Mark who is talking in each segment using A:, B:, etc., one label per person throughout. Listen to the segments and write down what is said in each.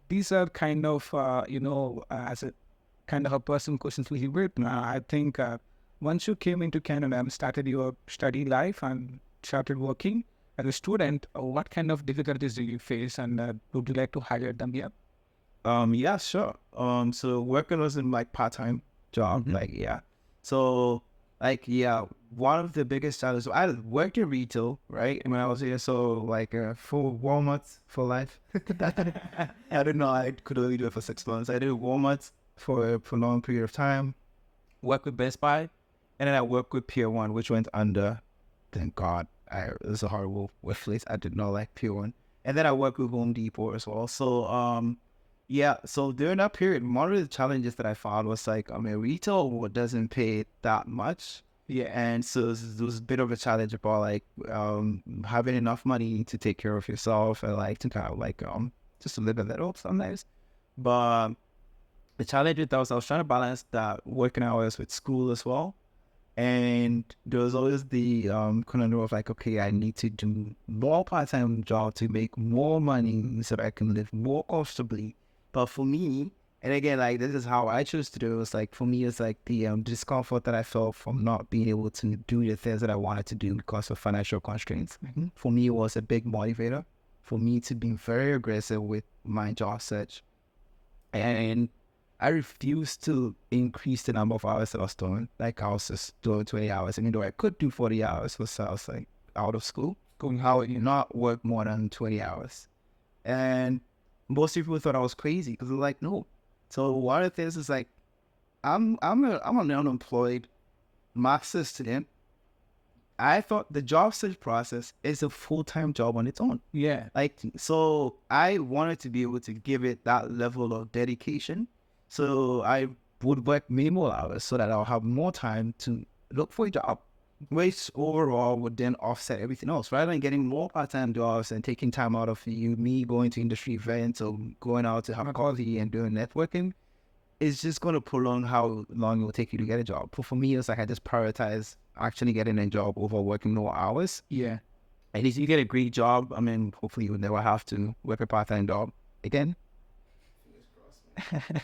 A: these are kind of, as a kind of a personal questions we bit. I think once you came into Canada and started your study life and started working as a student, what kind of difficulties do you face, and would you like to highlight them here?
B: Yeah, sure. So working was in like part-time job,
A: Mhm.
B: like yeah. So yeah, one of the biggest challenges. So I worked in retail, right? When I was here, so like for Walmart for life. I don't know. I could only do it for 6 months. I did Walmart for a long period of time. Worked with Best Buy, and then I worked with Pier One, which went under. Thank God. It was a horrible workplace. I did not like Pier One, and then I worked with Home Depot as well. So yeah, so during that period, one of the challenges that I found was like, I mean, retail doesn't pay that much. Yeah, and so there was a bit of a challenge about like having enough money to take care of yourself and like to kind of like just to live a little sometimes. But the challenge with that was I was trying to balance that working hours with school as well. And there was always the conundrum of like, okay, I need to do more part-time job to make more money so that I can live more comfortably. But for me, and again, like this is how I chose to do it. Was like for me, it's like the discomfort that I felt from not being able to do the things that I wanted to do because of financial constraints. For me, it was a big motivator for me to be very aggressive with my job search. And I refused to increase the number of hours that I was doing. Like I was just doing 20 hours, even though I could do 40 hours because I was like out of school. I would not work more than 20 hours. And most people thought I was crazy because they're like, no. So one of the things is like, I'm an unemployed master's student. I thought the job search process is a full-time job on its own.
A: Yeah.
B: Like, so I wanted to be able to give it that level of dedication. So I would work minimal hours so that I'll have more time to look for a job, which overall would then offset everything else. Rather than getting more part-time jobs and taking time out of me going to industry events or going out to have coffee and doing networking, it's just going to prolong how long it will take you to get a job. But for me, it's like I just prioritize actually getting a job over working more hours.
A: Yeah.
B: And if you get a great job, I mean, hopefully you'll never have to work a part-time job again.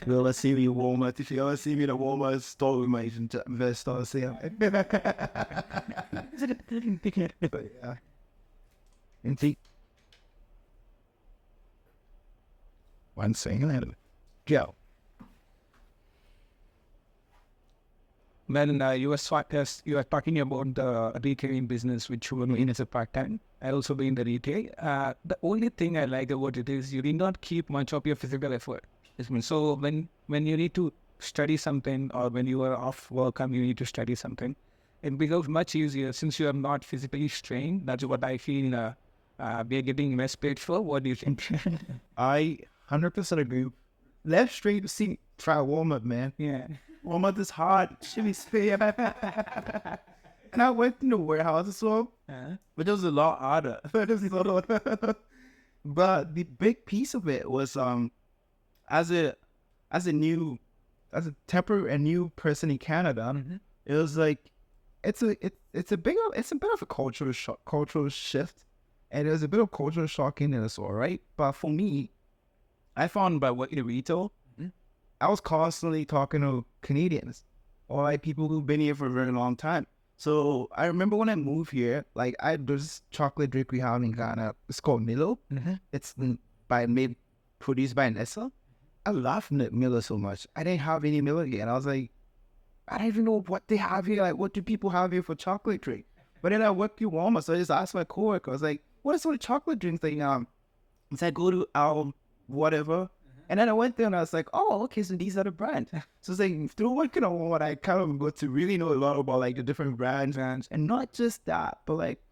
B: Well, let's see me in Walmart. If you ever see me in a Walmart store with my vest on, say, but yeah. And see, one thing, go.
A: When you are talking about the retailing business, which you were doing as a part-time, I also doing the retail. The only thing I like about it is you did not keep much of your physical effort. So when you need to study something, or when you are off work and you need to study something, it becomes much easier since you are not physically strained. That's what I feel we are getting less paid for. What do you think?
B: I 100% agree. Left straight to see, try Walmart, man.
A: Yeah.
B: Walmart is hard. Shit is fair. And I went in the warehouse as well, but it was a lot harder. But the big piece of it was as a as a new as a temporary a new person in Canada, it was like it's a bit of a cultural shift, and there's a bit of cultural shock in it as well, right? But for me, I found by working in retail, I was constantly talking to Canadians or like people who've been here for a very long time. So I remember when I moved here, like there's this chocolate drink we have in Ghana. It's called Milo. It's made produced by Nestle. I love Milo so much. I didn't have any Milo here, and I was like, I don't even know what they have here. Like, what do people have here for chocolate drink? But then I worked in Walmart, so I just asked my coworker. I was like, what are some of the chocolate drinks that so I go to whatever. And then I went there and I was like, oh, okay, so these are the brands. So it's like through working on Walmart, I kind of got to really know a lot about like the different brands, and not just that, but like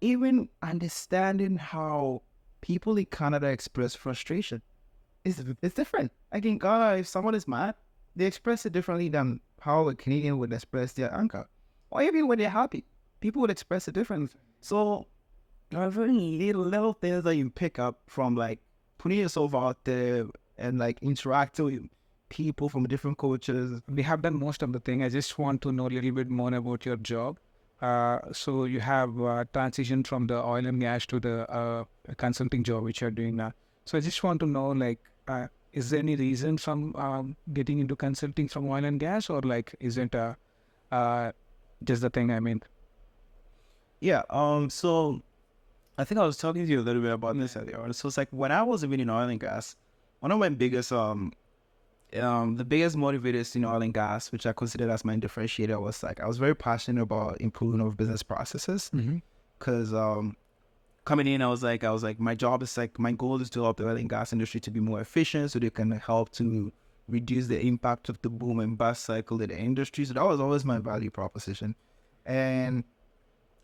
B: even understanding how people in Canada express frustration. It's different. Like in Ghana, if someone is mad, they express it differently than how a Canadian would express their anger. Or even when they're happy, people would express it differently. So there are very little things that you pick up from like putting yourself out there and like interacting with people from different cultures.
A: We have done most of the thing. I just want to know a little bit more about your job. So you have transitioned from the oil and gas to the consulting job which you're doing now. So I just want to know, like, is there any reason from getting into consulting from oil and gas, or like is it just the thing? I mean,
B: Yeah. So I think I was talking to you a little bit about this earlier. So it's like when I was even in oil and gas, one of my biggest the biggest motivators in oil and gas, which I considered as my differentiator, was like I was very passionate about improving of business processes. Because coming in, I was like, my job is like, my goal is to help the oil and gas industry to be more efficient, so they can help to reduce the impact of the boom and bust cycle in the industry. So that was always my value proposition, and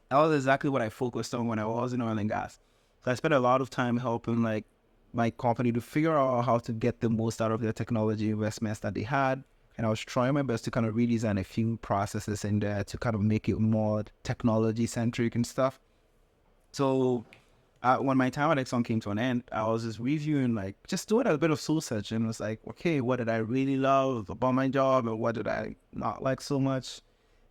B: that was exactly what I focused on when I was in oil and gas. So I spent a lot of time helping like my company to figure out how to get the most out of their technology investments that they had. And I was trying my best to kind of redesign a few processes in there to kind of make it more technology centric and stuff. So when my time at Exxon came to an end, I was just reviewing, like just doing a bit of soul searching. It was like, okay, what did I really love about my job and what did I not like so much?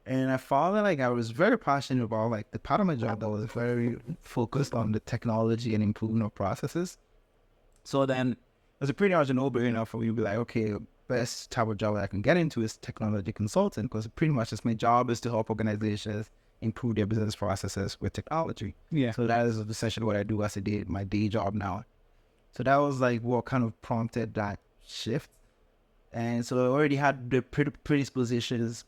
B: And I found that like I was very passionate about like the part of my job that was very focused on the technology and improvement of processes. So then it was a pretty much a no-brainer for me to be like, okay, best type of job that I can get into is technology consultant, because pretty much just my job is to help organizations improve their business processes with technology.
A: yeah.
B: So that is essentially what I do as my day job now. So that was like what kind of prompted that shift. And so I already had the predispositions,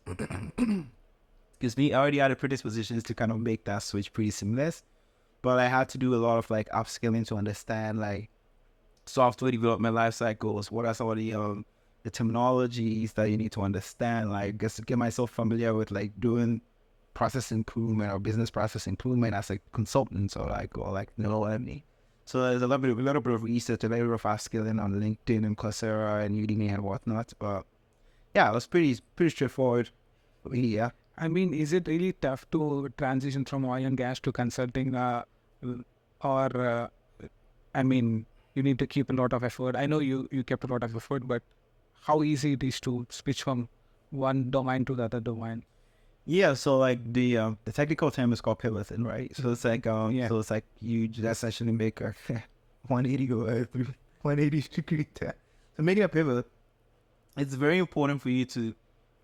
B: excuse me, I already had the predispositions to kind of make that switch pretty seamless. But I had to do a lot of like upskilling to understand like software development life cycles. What are some of the terminologies that you need to understand? Like just get myself familiar with like doing process improvement or business process improvement as a consultant, or like you know what I mean. So there's a little bit of research, a little bit of upskilling on LinkedIn and Coursera and Udemy and whatnot. But yeah, it was pretty straightforward for me. Yeah.
A: I mean, is it really tough to transition from oil and gas to consulting, or I mean, you need to keep a lot of effort. I know you kept a lot of effort, but how easy it is to switch from one domain to the other domain?
B: Yeah, so like the technical term is called pivoting, right? So it's like
A: Yeah.
B: so it's like you just essentially make a 180 or a 180 degree turn. So making a pivot, it's very important for you to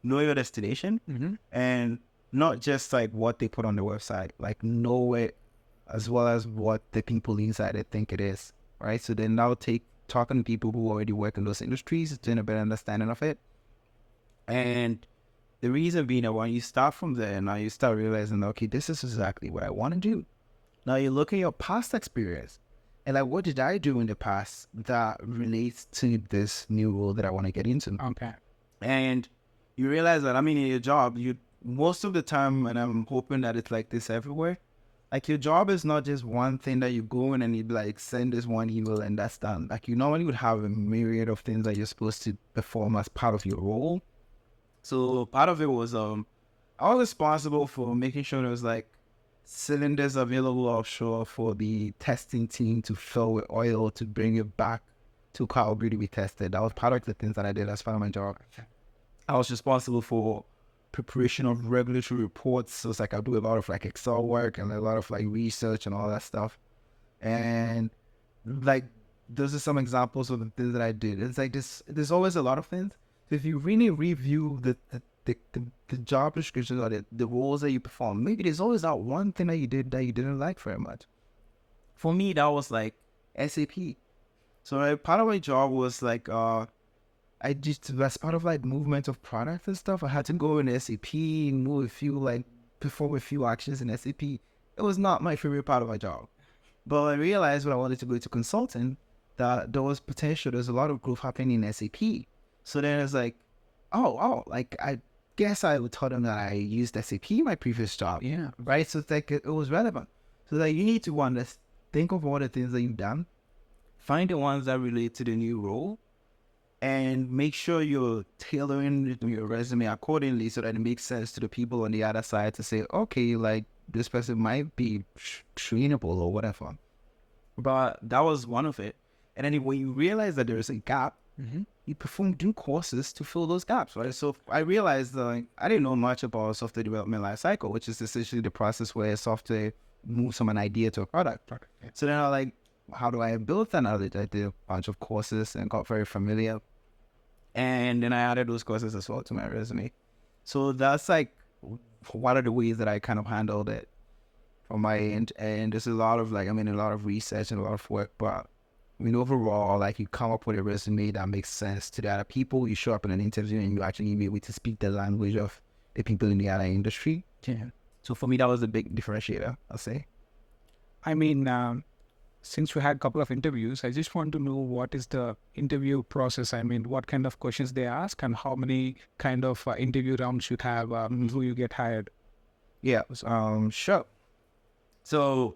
B: know your destination and not just like what they put on the website, like know it as well as what the people inside it think it is, right? So then that'll take talking to people who already work in those industries to get a better understanding of it. And the reason being that when you start from there, now you start realizing, okay, this is exactly what I want to do. Now you look at your past experience and like, what did I do in the past that relates to this new role that I want to get into?
A: Okay.
B: And you realize that, I mean, in your job, you most of the time, and I'm hoping that it's like this everywhere, like your job is not just one thing that you go in and you like send this one email and that's done. Like you normally would have a myriad of things that you're supposed to perform as part of your role. So part of it was I was responsible for making sure there was like cylinders available offshore for the testing team to fill with oil to bring it back to Call Beauty to be tested. That was part of the things that I did as part of my job. I was responsible for preparation of regulatory reports. So it's like I do a lot of like Excel work and a lot of like research and all that stuff. And like those are some examples of the things that I did. It's like there's always a lot of things. So if you really review the job descriptions or the roles that you perform, maybe there's always that one thing that you did that you didn't like very much. For me, that was like SAP. So part of my job was like I just, as part of like movement of products and stuff, I had to go in SAP and perform a few actions in SAP. It was not my favorite part of my job. But I realized when I wanted to go into consulting that there was potential, there's a lot of growth happening in SAP. So then it's like, like I guess I would tell them that I used SAP in my previous job.
A: Yeah.
B: Right? So it's like it was relevant. So that you need to think of all the things that you've done, find the ones that relate to the new role, and make sure you're tailoring your resume accordingly so that it makes sense to the people on the other side to say, okay, like this person might be trainable or whatever. But that was one of it. And then when you realize that there's a gap, you perform due courses to fill those gaps, right? So I realized I didn't know much about software development lifecycle, which is essentially the process where software moves from an idea to a product. So then I how do I build that knowledge? I did a bunch of courses and got very familiar. And then I added those courses as well to my resume. So that's like one of the ways that I kind of handled it from my end. And there's a lot of a lot of research and a lot of work, but overall, like, you come up with a resume that makes sense to the other people. You show up in an interview and you actually be able to speak the language of the people in the other industry.
A: Yeah.
B: So for me, that was a big differentiator, I'll say.
A: I mean, since we had a couple of interviews, I just want to know what is the interview process. I mean, what kind of questions they ask and how many kind of interview rounds you have, who you get hired.
B: Yeah, sure. So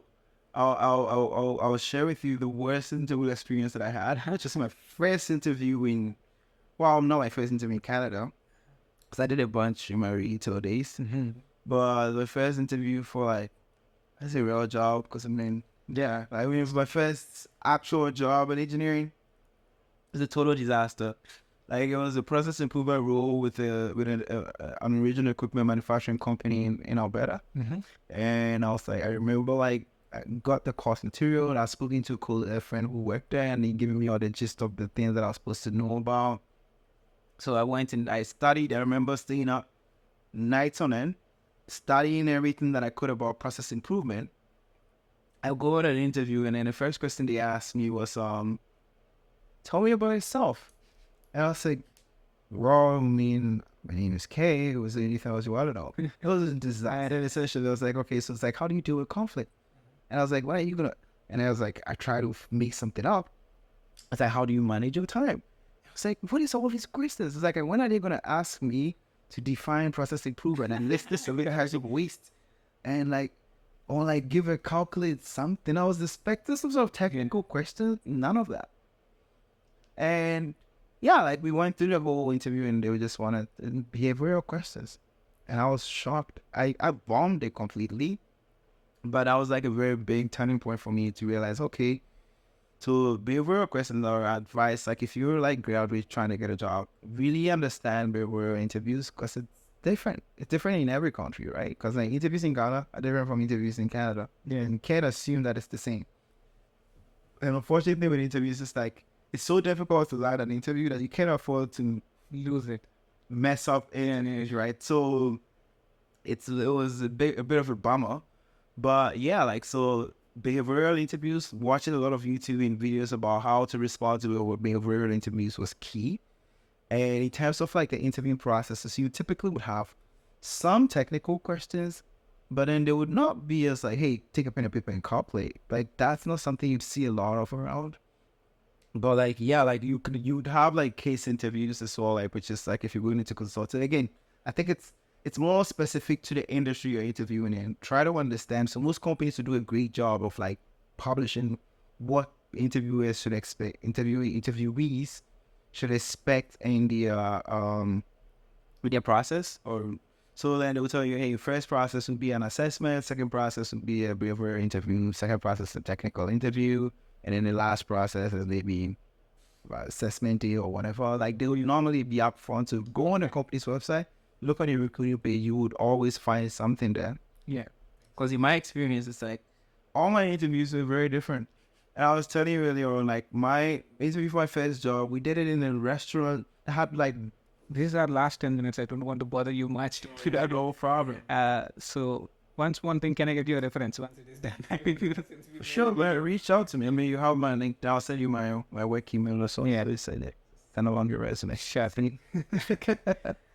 B: I'll share with you the worst interview experience that I had. Just my first interview not my first interview in Canada, because I did a bunch in my retail days.
A: Mm-hmm.
B: But the first interview for that's a real job, because it was my first actual job in engineering. It was a total disaster. Like, it was a process improvement role with an original equipment manufacturing company in Alberta.
A: Mm-hmm.
B: And I remember I got the course material, and I was speaking to a friend who worked there, and he gave me all the gist of the things that I was supposed to know about. So I went and I studied. I remember staying up nights on end, studying everything that I could about process improvement. I go to an interview, and then the first question they asked me was, tell me about yourself. And I was like, well, my name is Kay. It was anything else you want to know. It was a designer, essentially. I was like, okay, so it's like, how do you deal with conflict? And I was like, what are you going to... And I was like, I try to make something up. I was like, how do you manage your time? I was like, what is all these questions? It's like, when are they going to ask me to define process improvement and list this of waste? And or give a calculate something. I was expecting some sort of technical questions. None of that. And yeah, we went through the whole interview, and they just wanted behavioral questions. And I was shocked. I bombed it completely. But that was a very big turning point for me to realize, okay, so behavioral questions are advice. If you're graduate trying to get a job, really understand behavioral interviews, because it's different. It's different in every country, right? Because interviews in Ghana are different from interviews in Canada. Yeah. And you can't assume that it's the same. And unfortunately, with interviews, it's so difficult to land an interview that you can't afford to
A: Lose it.
B: mess up in, right? So it was a bit of a bummer. But yeah, so behavioral interviews, watching a lot of YouTube videos about how to respond to behavioral interviews was key. And in terms of the interviewing processes, you typically would have some technical questions, but then they would not be as hey, take a pen and paper and calculate. That's not something you'd see a lot of around. But you'd have case interviews as well, which is if you're going into consulting. Again, I think it's more specific to the industry you're interviewing in. Try to understand. So most companies will do a great job of publishing what interviewers should expect, interviewees should expect in the with their process. Or so then they will tell you, hey, first process would be an assessment, second process would be a behavioral interview, second process a technical interview, and then the last process is maybe assessment day or whatever. They will normally be upfront to go on the company's website, look on your recruiting page. You would always find something there.
A: Yeah.
B: Because in my experience, it's all my interviews were very different. And I was telling you earlier on, my interview for my first job, we did it in a restaurant. I had
A: This is our last 10 minutes. I don't want to bother you much.
B: That's no problem.
A: So once one thing, can I get you a reference once it is done?
B: Sure, man. Reach out to me. You have my link. I'll send you my work email or something.
A: Yeah.
B: Send along your resume.
A: Sure thing.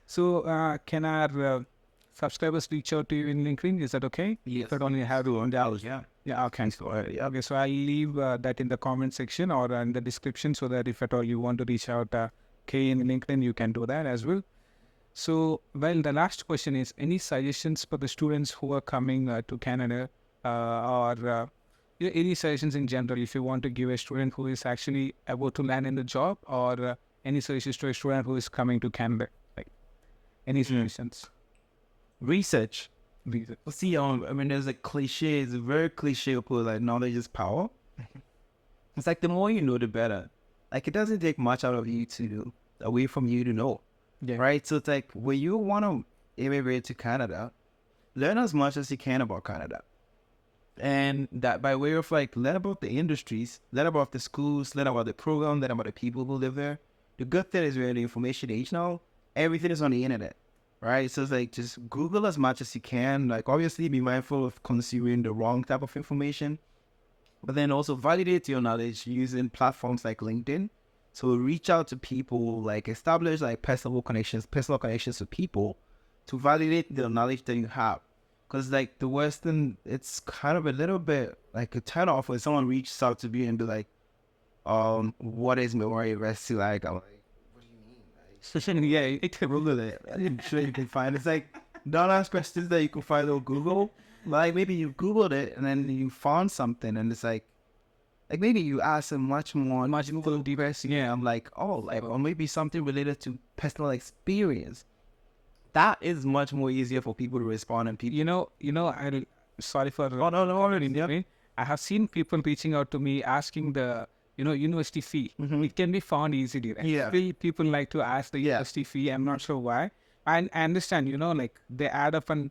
A: So can our subscribers reach out to you in LinkedIn? Is that okay?
B: Yes.
A: If I only have $1.
B: Yeah.
A: Yeah, okay. Okay, so I'll leave that in the comment section or in the description, so that if at all you want to reach out Kay in LinkedIn, you can do that as well. So, the last question is, any suggestions for the students who are coming to Canada or any suggestions in general, if you want to give a student who is actually about to land in the job, or any suggestions to a student who is coming to Canada? Any suggestions?
B: Research. See, there's a cliche. It's a very cliche approach, knowledge is power. It's the more you know, the better. It doesn't take much out of you away from you to know.
A: Yeah.
B: Right? So it's when you want to immigrate to Canada, learn as much as you can about Canada. And that by way of like learn about the industries, learn about the schools, learn about the program, learn about the people who live there. The good thing is we're in the information age now. Everything is on the internet, right? So it's like just Google as much as you can. Like obviously be mindful of consuming the wrong type of information, but then also validate your knowledge using platforms like LinkedIn. So reach out to people, like establish like personal connections with people to validate the knowledge that you have. Because like the Western, it's kind of a little bit like a turn off when someone reaches out to me and be like, what is memory rest like? I'm like, what do you mean? Like, yeah, it can Google it. I'm sure you can find it's like don't ask questions that you can find on Google. Like maybe you Googled it and then you found something and it's like maybe you ask a much deeper. Yeah, I'm like, oh, like or maybe something related to personal experience. That is much more easier for people to respond and people.
A: Sorry for
B: No.
A: I have seen people reaching out to me asking the university fee. It can be found easily, right?
B: Yeah.
A: Still, people like to ask the university fee. I'm not sure why. I understand, like they add up and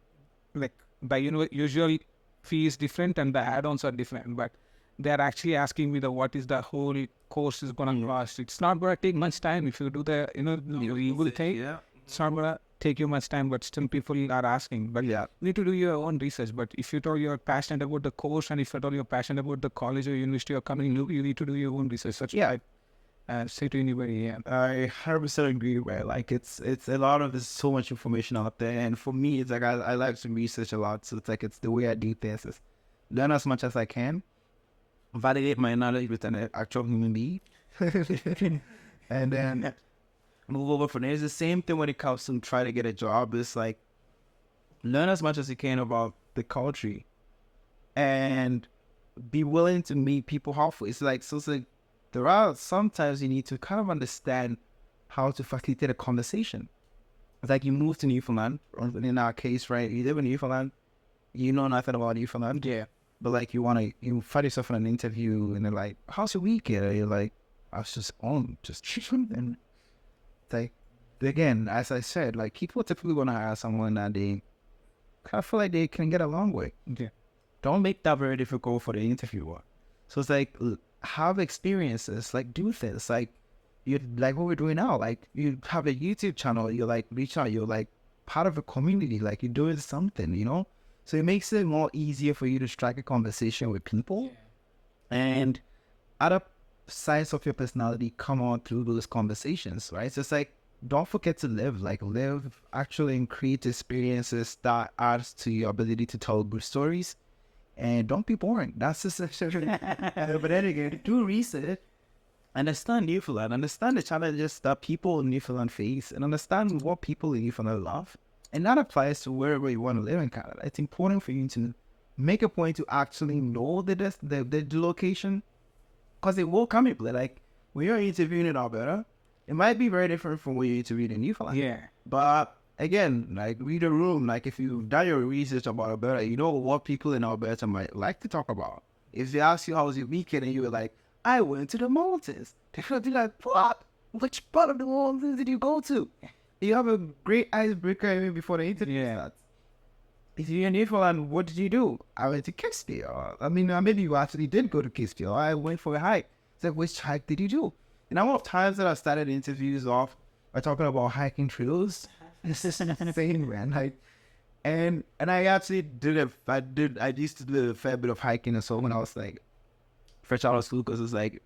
A: like the usual fee is different and the add-ons are different, but they're actually asking me what is the whole course is gonna cost. It's not gonna take much time if you do the you will take.
B: Yeah.
A: It's not gonna take you much time, but still people are asking. But
B: Yeah.
A: you need to do your own research. But if you told you're passionate about the course and if at all you're passionate about the college or university you're coming, you need to do your own research. That's what I say to anybody. Yeah,
B: I 100% agree. Right, like it's a lot of there's so much information out there, and for me, it's like I like to research a lot. So it's like it's the way I do things is learn as much as I can, validate my knowledge with an actual human being, and then move over from there. It's the same thing when it comes to try to get a job. It's like learn as much as you can about the country, and be willing to meet people halfway. It's like it's like there are sometimes you need to kind of understand how to facilitate a conversation. It's like you move to Newfoundland, or in our case, right? You live in Newfoundland, you know nothing about Newfoundland.
A: yeah.
B: But like you find yourself in an interview and they're like, how's your weekend? And you're like, I was just and like again, as I said, like people typically want to hire someone that they kind of feel like they can get along with.
A: Yeah.
B: Don't make that very difficult for the interviewer. So it's like have experiences, like do things, like you like what we're doing now. Like you have a YouTube channel, you're like reach out, you're like part of a community, like you're doing something. So it makes it more easier for you to strike a conversation with people, and other sides of your personality come on through those conversations, right? So it's like don't forget to live actually and create experiences that adds to your ability to tell good stories. And don't be boring. That's just but then again, do research. Understand Newfoundland. Understand the challenges that people in Newfoundland face, and understand what people in Newfoundland love. And that applies to wherever you want to live in Canada. It's important for you to make a point to actually know the location, because it will come in play. Like when you're interviewing in Alberta, it might be very different from when you're interviewing in Newfoundland.
A: Yeah.
B: But again, like read the room. Like if you've done your research about Alberta, you know what people in Alberta might like to talk about. If they ask you how was your weekend and you were like, I went to the mountains, they're gonna be like, what? Which part of the mountains did you go to? You have a great icebreaker even before the interview starts. If you're in Newfoundland, what did you do? I went to Kingsfield. I mean, maybe you actually did go to Kingsfield. I went for a hike. It's like, which hike did you do? The number of times that I started interviews off by talking about hiking trails, it's just insane, man. Like, and I actually I used to do a fair bit of hiking and so when I was like fresh out of school, because it's like,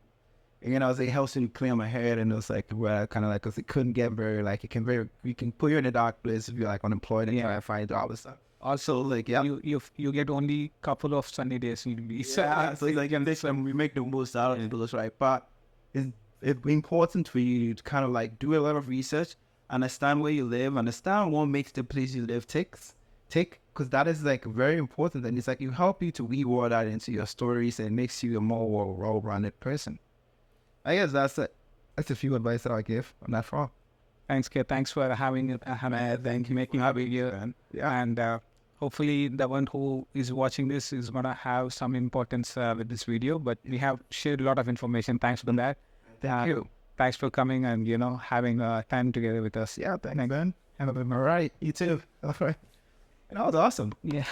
B: again, I was like, helps me clear my head, and it was like, well, kind of like, because it couldn't get very, like, you can put you in a dark place if you're like unemployed and try to find a job and stuff. Also, like,
A: you get only couple of sunny days in the week.
B: So like in this time we make the most out of those, right? But it's important for you to kind of like do a lot of research, understand where you live, understand what makes the place you live tick, because that is like very important, and it's like you help you to weave that into your stories and makes you a more well-rounded person. I guess that's a few advice that I give on that front.
A: Thanks, Kate. Thanks for having it. Thank you making me here.
B: Yeah.
A: And hopefully the one who is watching this is going to have some importance with this video. But we have shared a lot of information. Thanks for that.
B: Thank you.
A: Thanks for coming and, having time together with us.
B: Yeah, thanks, man. Have a good one. All right. You too. All right. That was awesome.
A: Yeah.